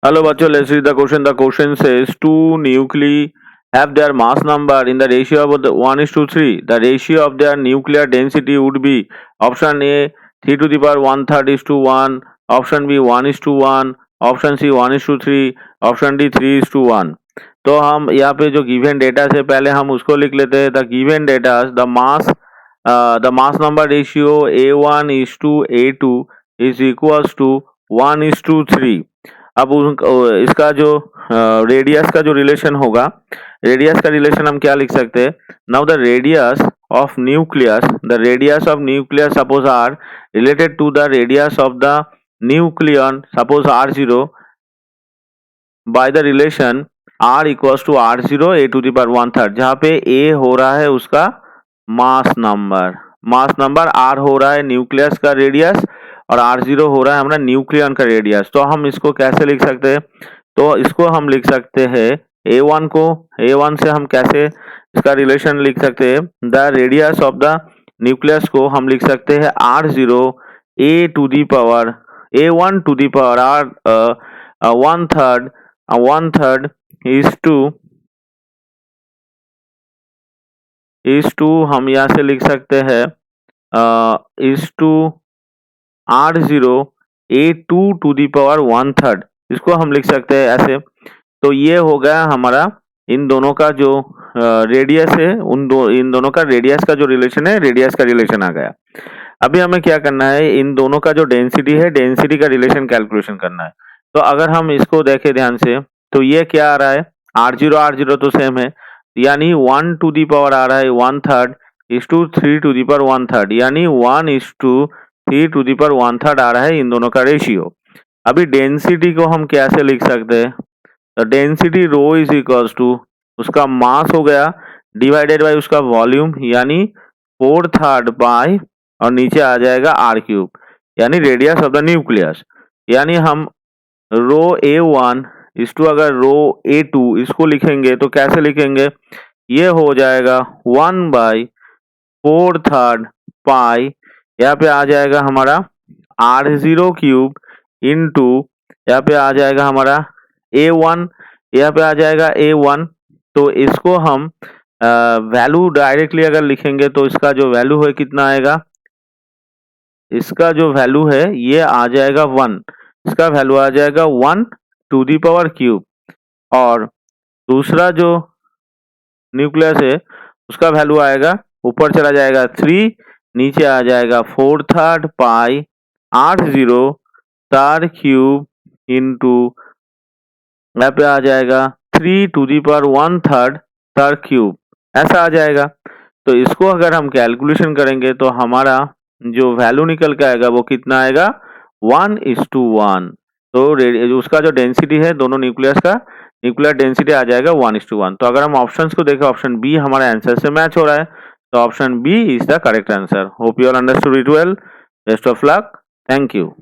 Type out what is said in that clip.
Hello, bachcho. Let's read the question. The question says two nuclei have their mass number in the ratio of 1:3. The ratio of their nuclear density would be option A 3 to the power 1/3 is to 1, option B 1 is to 1, option C 1 is to 3, option D 3 is to 1. तो हम यहाँ पे जो given data से पहले हम उसको लिख लेते हैं. The given data the mass number ratio A1 is to A2 is equals to 1 is to 3. अब इसका जो रेडियस का जो रिलेशन होगा, रेडियस का रिलेशन हम क्या लिख सकते हैं. Now the radius of nucleus suppose are related to the radius of the nucleon suppose R0 by the relation R equals to R0 a to the power 1/3, जहाँ पे A हो रहा है उसका मास नंबर R हो रहा है nucleus का रेडियस और R0 हो रहा है हमारा न्यूक्लियन का रेडियस. तो हम इसको कैसे लिख सकते हैं. तो इसको हम लिख सकते हैं A1 से हम कैसे इसका रिलेशन लिख सकते हैं. The radius of the nucleus को हम लिख सकते हैं R0 A to the power A1 to the power R 1/3 is to हम यहाँ से लिख सकते हैं is to R0 A2 to the power 1/3. इसको हम लिख सकते हैं ऐसे. तो ये हो गया हमारा इन दोनों का जो रेडियस है, इन दोनों का रेडियस का जो रिलेशन है, रेडियस का रिलेशन आ गया. अभी हमें क्या करना है, इन दोनों का जो डेंसिटी है, डेंसिटी का रिलेशन कैलकुलेशन करना है. तो अगर हम इसको देखें ध्यान से तो ये क्या आ रहा है, R0 तो सेम है, यानी 1 टू दी पावर आ रहा है 1/3 is to 3 to the power 1/3, यानी 1 is to 3 to the power 1/3 आ रहा है इन दोनों का रेशियो. अभी डेंसिटी को हम कैसे लिख सकते हैं. तो density rho is equals to उसका मास हो गया डिवाइडेड बाय उसका वॉल्यूम, यानी 4/3 पाई और नीचे आ जाएगा R3, यानी रेडियस ऑफ द न्यूक्लियस. यानी हम रो A1 इस टू अगर रो A2 इसको लिखेंगे तो कैसे लिखेंगे, ये हो जाएगा 1/4/3 पाई, यहाँ पे आ जाएगा हमारा R0³ इंटू यहाँ पे आ जाएगा हमारा A1, यहाँ पे आ जाएगा A1. तो इसको हम वैल्यू डायरेक्टली अगर लिखेंगे तो इसका जो वैल्यू है कितना आएगा, इसका जो वैल्यू है ये आ जाएगा 1, इसका वैल्यू आ जाएगा 1 टू दी पावर क्यूब. और दूसरा जो न्यूक्लियस है उसका वैल्यू आएगा, ऊपर चला जाएगा 3, नीचे आ जाएगा 4/3 पाई R0 R³ इंटू यहाँ पे आ जाएगा 3 टू दी पावर 1/3 R³, ऐसा आ जाएगा. तो इसको अगर हम कैलकुलेशन करेंगे तो हमारा जो वैल्यू निकल के आएगा वो कितना आएगा, 1:1. तो उसका जो डेंसिटी है दोनों न्यूक्लियस का न्यूक्लियर डेंसिटी आ जाएगा 1:1. तो अगर हम ऑप्शंस को देखें, ऑप्शन बी हमारा आंसर से मैच हो रहा है, तो option B is the correct answer. Hope you all understood it well. Best of luck. Thank you.